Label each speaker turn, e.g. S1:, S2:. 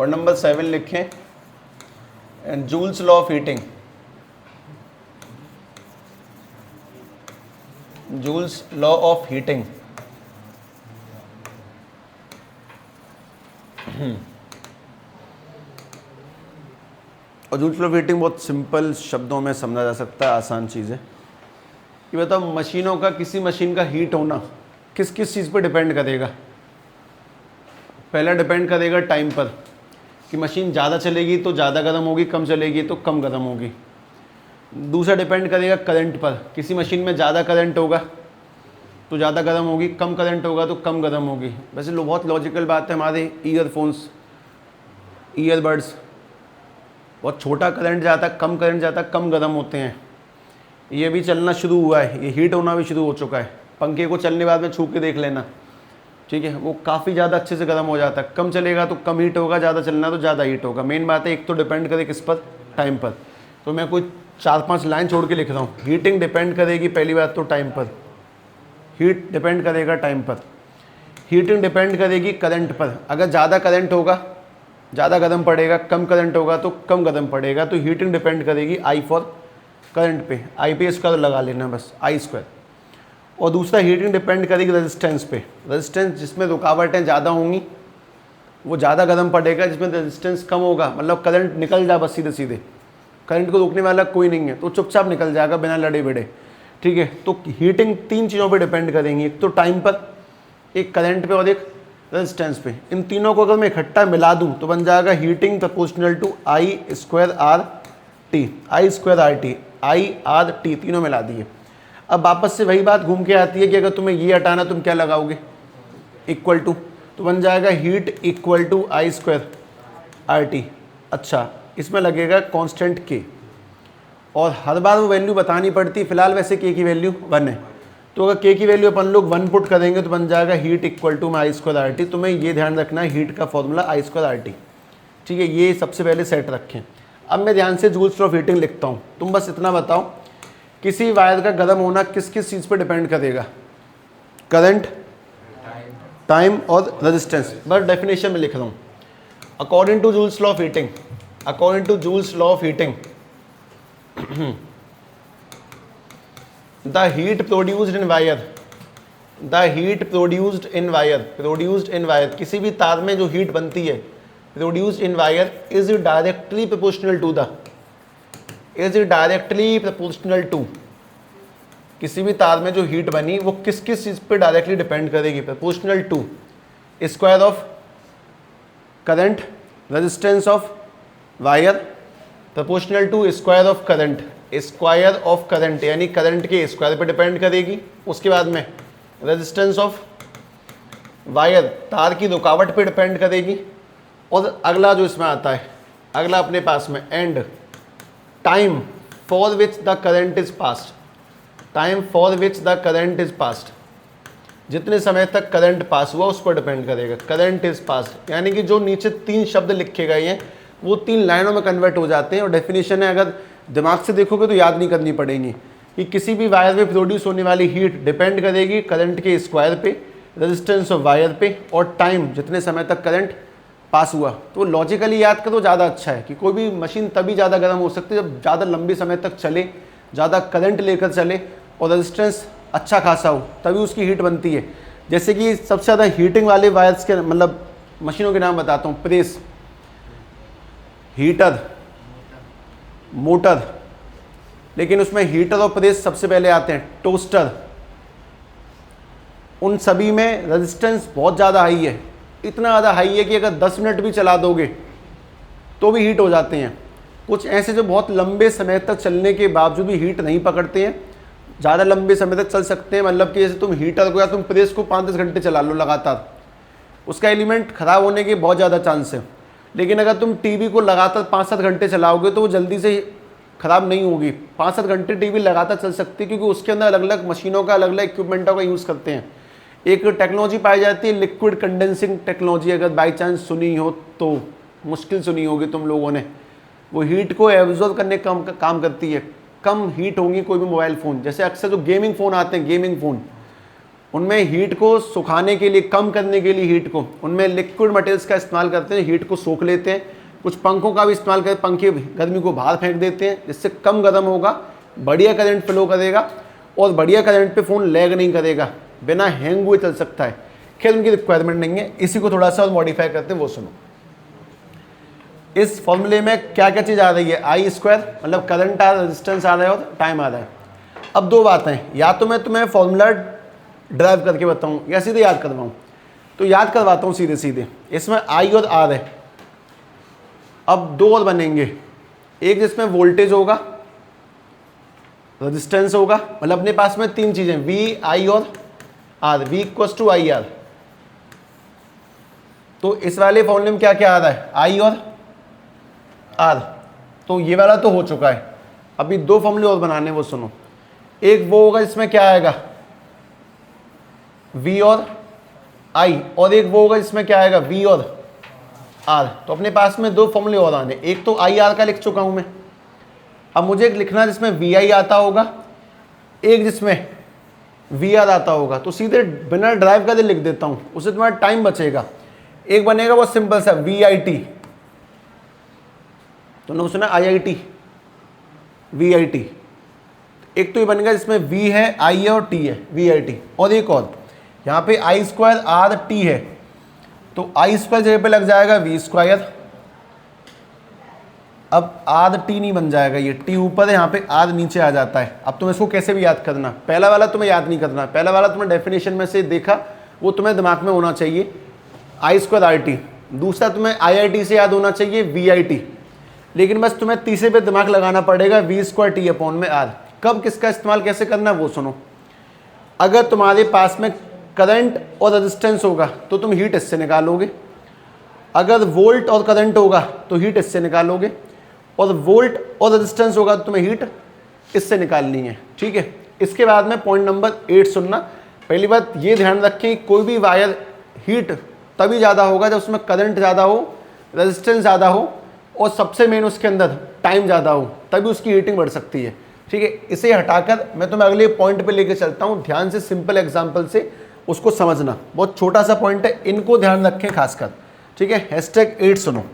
S1: और नंबर 7 लिखें joules law of heating. Joules law of heating. और जूल्स लॉ ऑफ हीटिंग बहुत simple शब्दों में समझा जा सकता है, आसान चीज़ है। ये बताओ मशीनों का, किसी मशीन का हीट होना किस किस चीज़ पर डिपेंड करेगा। पहला डिपेंड करेगा टाइम पर, कि मशीन ज़्यादा चलेगी तो ज़्यादा गर्म होगी, कम चलेगी तो कम गर्म होगी। दूसरा डिपेंड करेगा करंट पर, किसी मशीन में ज़्यादा करंट होगा तो ज़्यादा गर्म होगी, कम करंट होगा तो कम गर्म होगी। वैसे बहुत लॉजिकल बात है, हमारे ईयरफोन्स, ईयरबड्स, बहुत छोटा करंट जाता है, कम करंट जाता है, कम गर्म होते हैं। ये भी चलना शुरू हुआ है, ये हीट होना भी शुरू हो चुका है। पंखे को चलने बाद में छू के देख लेना, ठीक है, वो काफ़ी ज़्यादा अच्छे से गर्म हो जाता है। कम चलेगा तो कम हीट होगा, ज़्यादा चलना तो ज़्यादा हीट होगा। मेन बात है, एक तो डिपेंड करे किस पर, टाइम पर। तो मैं कोई 4-5 लाइन छोड़ के लिख रहा हूँ। हीटिंग डिपेंड करेगी पहली बात तो टाइम पर, हीट डिपेंड करेगा टाइम पर। हीटिंग डिपेंड करेगी करंट पर, अगर ज़्यादा करंट होगा ज़्यादा गर्म पड़ेगा, कम करंट होगा तो कम गर्म पड़ेगा। तो हीटिंग डिपेंड करेगी आई फॉर करंट पे, आई पे स्क्वायर लगा लेना बस, आई स्क्वायर। और दूसरा हीटिंग डिपेंड करेगी रेजिस्टेंस पे। रेजिस्टेंस जिसमें रुकावटें ज़्यादा होंगी वो ज़्यादा गर्म पड़ेगा, जिसमें रेजिस्टेंस कम होगा, मतलब करंट निकल जाए बस सीधे सीधे, करंट को रोकने वाला कोई नहीं है तो चुपचाप निकल जाएगा बिना लड़े भिड़े, ठीक है। तो हीटिंग 3 चीज़ों पे डिपेंड करेंगी, एक तो टाइम पर, एक करंट पे और एक रेजिस्टेंस पे। इन तीनों को अगर मैं इकट्ठा मिला दूँ तो बन जाएगा heating proportional to I square R T, I square R T, I R T, तीनों मिला दिए। अब वापस से वही बात घूम के आती है कि अगर तुम्हें ये हटाना तुम क्या लगाओगे, इक्वल टू, तो बन जाएगा heat equal to I square R T. अच्छा, इसमें लगेगा कांस्टेंट के, और हर बार वो वैल्यू बतानी पड़ती है। फिलहाल वैसे के की वैल्यू 1 है, तो अगर के की वैल्यू अपन लोग 1 पुट करेंगे तो बन जाएगा heat equal to I square R T. तुम्हें ये ध्यान रखना है, हीट का formula I square R T, ठीक है, ये सबसे पहले सेट रखें। अब मैं ध्यान से जूल्स लॉ ऑफ हीटिंग लिखता हूँ, तुम बस इतना बताओ किसी वायर का गर्म होना किस किस चीज़ पर डिपेंड करेगा, करंट, टाइम और रेजिस्टेंस। बस डेफिनेशन में लिख रहा हूँ, according to Joule's law of heating, according to Joule's law of heating the heat produced in wire, the heat produced in wire, produced in wire, किसी भी तार में जो हीट बनती है produced in wire is directly proportional to the, is directly proportional to, किसी भी तार में जो हीट बनी वो किस किस चीज़ पे डायरेक्टली डिपेंड करेगी, proportional to square of current, resistance of wire, proportional to square of current, square of current यानी करंट के स्क्वायर पे डिपेंड करेगी। उसके बाद में रेजिस्टेंस ऑफ वायर, तार की रुकावट पे डिपेंड करेगी। और अगला जो इसमें आता है, अगला अपने पास में and time for which the current is past, time for which the current is past, जितने समय तक करंट पास हुआ उस पर डिपेंड करेगा। करंट इज पास्ट यानी कि जो नीचे 3 शब्द लिखे गए हैं वो 3 लाइनों में कन्वर्ट हो जाते हैं। और डेफिनेशन है, अगर दिमाग से देखोगे तो याद नहीं करनी पड़ेगी, कि किसी भी वायर में प्रोड्यूस होने वाली हीट डिपेंड करेगी करंट के स्क्वायर पे, रेजिस्टेंस ऑफ वायर पे, और टाइम जितने समय तक करंट पास हुआ। तो लॉजिकली याद करो, ज़्यादा अच्छा है कि कोई भी मशीन तभी ज़्यादा गर्म हो सकती है जब ज़्यादा लंबे समय तक चले, ज़्यादा करंट लेकर चले और रेजिस्टेंस अच्छा खासा हो, तभी उसकी हीट बनती है। जैसे कि सबसे ज़्यादा हीटिंग वाले वायर्स के मतलब मशीनों के नाम बताता हूँ, प्रेस, हीटर, मोटर, लेकिन उसमें हीटर और प्रेस सबसे पहले आते हैं। टोस्टर, उन सभी में रेजिस्टेंस बहुत ज़्यादा हाई है, इतना ज़्यादा हाई है कि अगर 10 मिनट भी चला दोगे तो भी हीट हो जाते हैं। कुछ ऐसे जो बहुत लंबे समय तक चलने के बावजूद भी हीट नहीं पकड़ते हैं, ज़्यादा लंबे समय तक चल सकते हैं। मतलब कि जैसे तुम हीटर को या तुम प्रेस को 5-10 घंटे चला लो लगातार, उसका एलिमेंट ख़राब होने के बहुत ज़्यादा चांस है। लेकिन अगर तुम टीवी को लगातार 5-7 घंटे चलाओगे तो वो जल्दी से ख़राब नहीं होगी। 5-7 घंटे टीवी लगातार चल सकती है, क्योंकि उसके अंदर अलग अलग मशीनों का, अलग अलग इक्विपमेंटों का यूज़ करते हैं। एक टेक्नोलॉजी पाई जाती है लिक्विड कंडेंसिंग टेक्नोलॉजी, अगर बाई चांस सुनी हो तो, मुश्किल सुनी होगी तुम लोगों ने। वो हीट को एब्जॉर्ब करने का काम करती है, कम हीट होंगी कोई भी मोबाइल फ़ोन। जैसे अक्सर जो गेमिंग फ़ोन आते हैं, गेमिंग फ़ोन, उनमें हीट को सुखाने के लिए, कम करने के लिए हीट को, उनमें लिक्विड मटेरियल्स का इस्तेमाल करते हैं, हीट को सोख लेते हैं। कुछ पंखों का भी इस्तेमाल करते, पंखे गर्मी को बाहर फेंक देते हैं, जिससे कम गर्म होगा, बढ़िया करंट फ्लो करेगा और बढ़िया करंट पे फ़ोन लैग नहीं करेगा, बिना हैंग हुए चल सकता है। खैर उनकी रिक्वायरमेंट नहीं है, इसी को थोड़ा सा और मॉडिफाई करते हैं, वो सुनो। इस फॉर्मूले में क्या क्या चीज़ आ रही है, आई स्क्वायर मतलब करंट आ रहा है, रेजिस्टेंस आ रहा है और टाइम आ रहा है। अब दो बातें, या तो मैं तुम्हें फॉर्मूला ड्राइव करके बताऊँ या सीधे याद करवाऊँ। तो याद करवाता हूँ सीधे सीधे। इसमें आई और आर है, अब दो और बनेंगे, एक जिसमें वोल्टेज होगा, रेजिस्टेंस होगा, मतलब अपने पास में तीन चीजें, वी, आई और R, V equals to I R. तो इस वाले फॉर्मूले में क्या क्या आ रहा है, आई और आर। तो ये वाला तो हो चुका है, अभी दो फॉर्मूले और बनाने, वो सुनो। एक वो होगा जिसमें क्या आएगा, वी और आई, और एक वो होगा जिसमें क्या आएगा, वी और आर। तो अपने पास में दो फॉर्मूले और आने, एक तो आई आर का लिख चुका हूं मैं, अब मुझे एक लिखना जिसमें वी आई आता होगा, एक जिसमें वी आर आता होगा। तो सीधे बिना ड्राइव का लिख देता हूं, उससे तुम्हारा टाइम बचेगा। एक बनेगा बहुत सिंपल सा, वी आई टी, तुमने सुना I I T, V I T. एक तो ये बनेगा जिसमें वी है, आई है और टी है, वी आई टी। और एक और यहाँ पे आई स्क्वायर आर टी है, तो आई स्क्वायर जगह पे लग जाएगा वी स्क्वायर। अब आर टी नहीं बन जाएगा, ये टी ऊपर है, यहाँ पे आर नीचे आ जाता है। अब तुम इसको कैसे भी याद करना, पहला वाला तुम्हें याद नहीं करना, पहला वाला तुम्हें डेफिनेशन में से देखा, वो तुम्हें दिमाग में होना चाहिए, आई स्क्वायर आर टी। दूसरा तुम्हें आई आई टी से याद होना चाहिए, वी आई टी। लेकिन बस तुम्हें तीसरे पे दिमाग लगाना पड़ेगा, वी स्क्वायर टी अपॉन में आर। कब किसका इस्तेमाल कैसे करना वो सुनो। अगर तुम्हारे पास में करंट और रेजिस्टेंस होगा तो तुम हीट इससे निकालोगे, अगर वोल्ट और करंट होगा तो हीट इससे निकालोगे, और वोल्ट और रेजिस्टेंस होगा तो तुम्हें हीट इससे निकालनी है, ठीक है। इसके बाद में पॉइंट नंबर 8 सुनना। पहली बात ये ध्यान रखें, कोई भी वायर हीट तभी ज़्यादा होगा जब उसमें करंट ज़्यादा हो, रेजिस्टेंस ज़्यादा हो, और सबसे मेन उसके अंदर टाइम ज़्यादा हो, तभी उसकी हीटिंग बढ़ सकती है, ठीक है। इसे हटाकर मैं तुम्हें अगले पॉइंट पे लेके चलता हूँ, ध्यान से सिंपल एग्जांपल से उसको समझना, बहुत छोटा सा पॉइंट है, इनको ध्यान रखें खासकर, ठीक है। #8 सुनो।